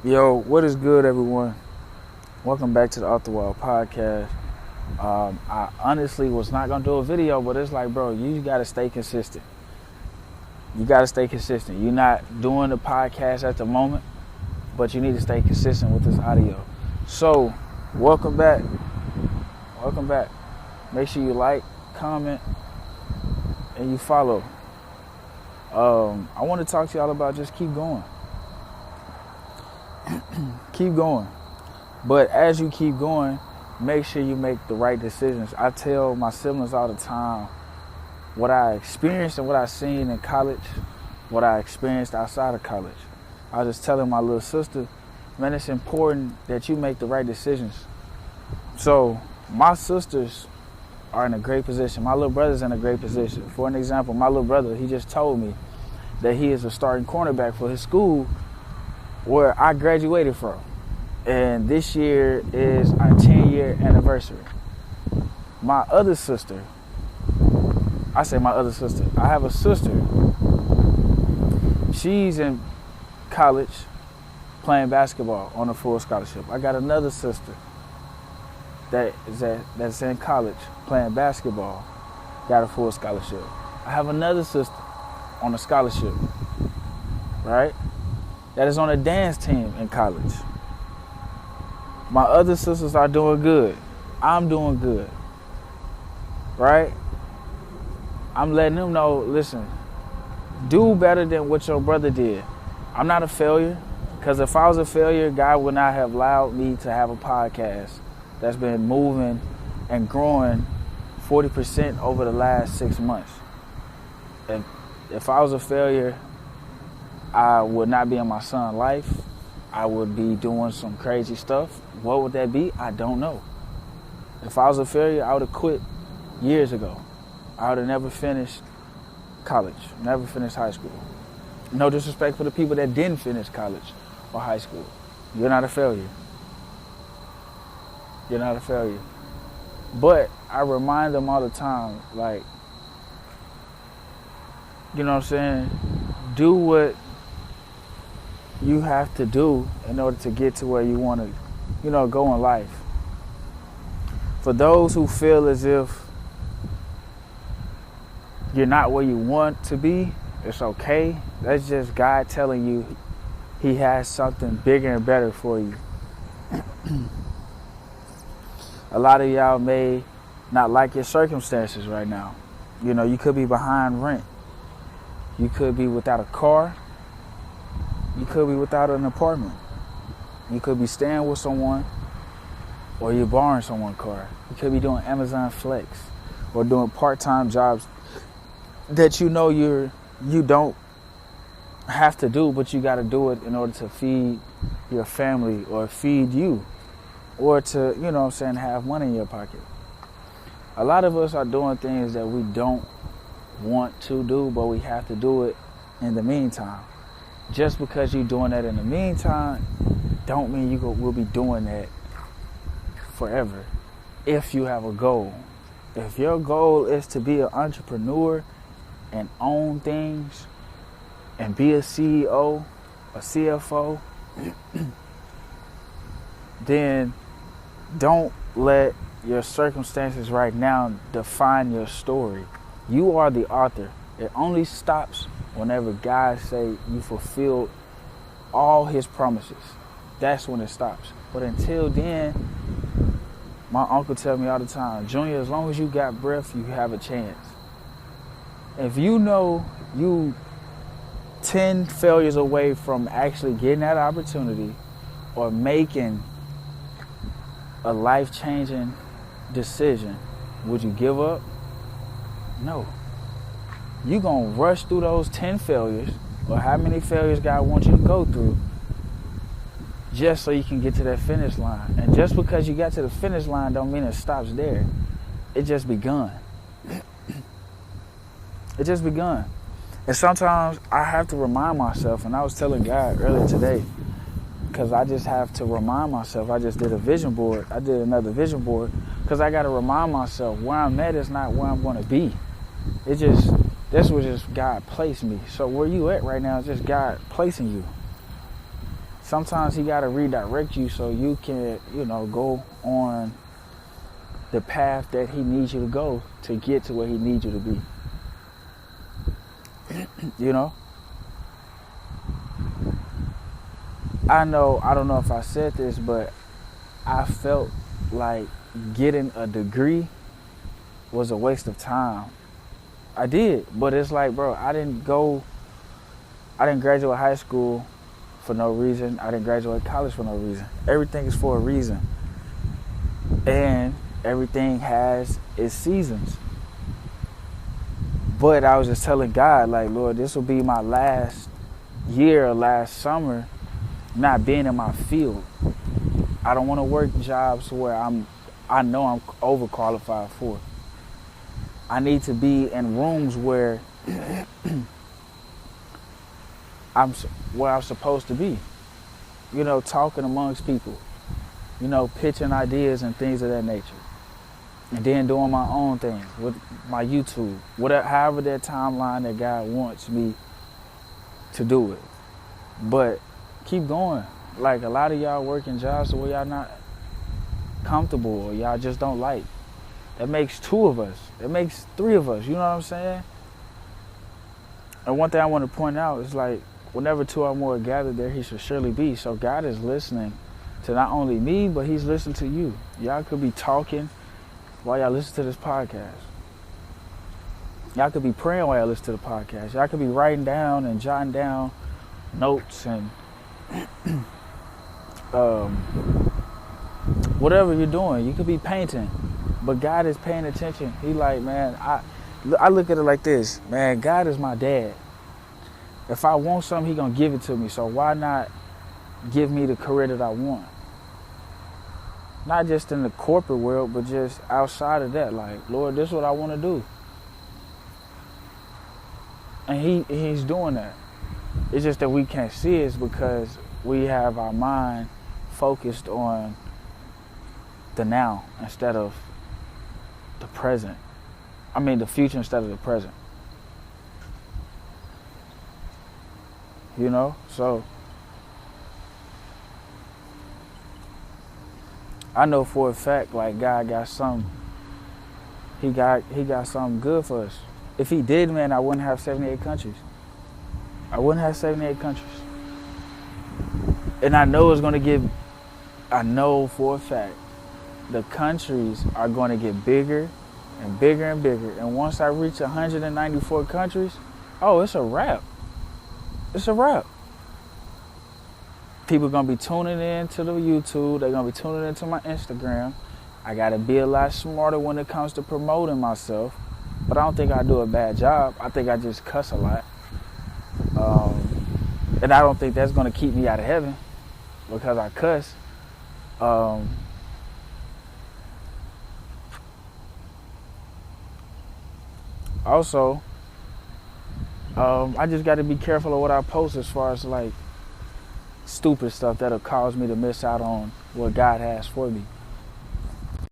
Yo, what is good, everyone? Welcome back to the Off the Wall podcast. I honestly was not gonna do a video, but it's like, bro, you gotta stay consistent. You gotta stay consistent. You're not doing the podcast at the moment, but you need to stay consistent with this audio. So, welcome back. Welcome back. Make sure you like, comment, and you follow. I want to talk to y'all about just keep going. Keep going. But as you keep going, make sure you make the right decisions. I tell my siblings all the time what I experienced and what I seen in college, what I experienced outside of college. I was just telling my little sister, man, it's important that you make the right decisions. So my sisters are in a great position. My little brother's in a great position. For an example, my little brother, he just told me that he is a starting cornerback for his school where I graduated from. And this year is our 10-year anniversary. My other sister, I have a sister. She's in college playing basketball on a full scholarship. I got another sister that's in college playing basketball, got a full scholarship. I have another sister on a scholarship, right? That is on a dance team in college. My other sisters are doing good. I'm doing good, right? I'm letting them know, listen, do better than what your brother did. I'm not a failure, because if I was a failure, God would not have allowed me to have a podcast that's been moving and growing 40% over the last 6 months. If I was a failure, I would not be in my son's life. I would be doing some crazy stuff. What would that be? I don't know. If I was a failure, I would have quit years ago. I would have never finished college, never finished high school. No disrespect for the people that didn't finish college or high school. You're not a failure. You're not a failure. But I remind them all the time, like, you know what I'm saying? Do what you have to do in order to get to where you want to, go in life. For those who feel as if you're not where you want to be, it's okay. That's just God telling you He has something bigger and better for you. A lot of y'all may not like your circumstances right now. You could be behind rent. You could be without a car. You could be without an apartment. You could be staying with someone, or you're borrowing someone's car. You could be doing Amazon Flex or doing part-time jobs that you don't have to do, but you got to do it in order to feed your family or feed you, or to, have money in your pocket. A lot of us are doing things that we don't want to do, but we have to do it in the meantime. Just because you're doing that in the meantime, don't mean you will be doing that forever. If you have a goal. If your goal is to be an entrepreneur and own things and be a CEO, a CFO, then don't let your circumstances right now define your story. You are the author. It only stops whenever God say you fulfilled all His promises. That's when it stops. But until then, my uncle tell me all the time, Junior, as long as you got breath, you have a chance. If you know you 10 failures away from actually getting that opportunity or making a life-changing decision, would you give up? No. You're going to rush through those 10 failures, or how many failures God wants you to go through, just so you can get to that finish line. And just because you got to the finish line don't mean it stops there. It just begun. It just begun. And sometimes I have to remind myself, and I was telling God earlier today, because I just have to remind myself. I just did a vision board. I did another vision board because I got to remind myself where I'm at is not where I'm going to be. This was just God placed me. So where you at right now is just God placing you. sometimes he got to redirect you so you can, go on the path that he needs you to go to get to where he needs you to be. I don't know if I said this, but I felt like getting a degree was a waste of time. I did, but it's like, bro, I didn't graduate high school for no reason. I didn't graduate college for no reason. Everything is for a reason. And everything has its seasons. But I was just telling God, like, Lord, this will be my last year, last summer, not being in my field. I don't want to work jobs where I know I'm overqualified for. I need to be in rooms where I'm supposed to be. Talking amongst people. Pitching ideas and things of that nature. And then doing my own thing with my YouTube. However that timeline that God wants me to do it. But keep going. Like, a lot of y'all working jobs where y'all not comfortable or y'all just don't like. That makes 2 of us. That makes 3 of us. You know what I'm saying? And one thing I want to point out is, like, whenever 2 or more are gathered, there he should surely be. So God is listening to not only me, but he's listening to you. Y'all could be talking while y'all listen to this podcast. Y'all could be praying while y'all listen to the podcast. Y'all could be writing down and jotting down notes and whatever you're doing. You could be painting, but God is paying attention. He like, man, I look at it like this, man, God is my dad. If I want something, he gonna give it to me. So why not give me the career that I want? Not just in the corporate world, but just outside of that. Like, Lord, this is what I want to do. And he's doing that. It's just that we can't see it because we have our mind focused on the now instead of the present. I mean, the future instead of the present. So I know for a fact, like, God got something. He got something good for us. If he did, man, I wouldn't have 78 countries. I wouldn't have 78 countries. And I know for a fact, the countries are going to get bigger and bigger and bigger. And once I reach 194 countries, it's a wrap. It's a wrap. People are going to be tuning in to the YouTube. They're going to be tuning into my Instagram. I got to be a lot smarter when it comes to promoting myself. But I don't think I do a bad job. I think I just cuss a lot. And I don't think that's going to keep me out of heaven because I cuss. Also, I just got to be careful of what I post as far as, like, stupid stuff that'll cause me to miss out on what God has for me.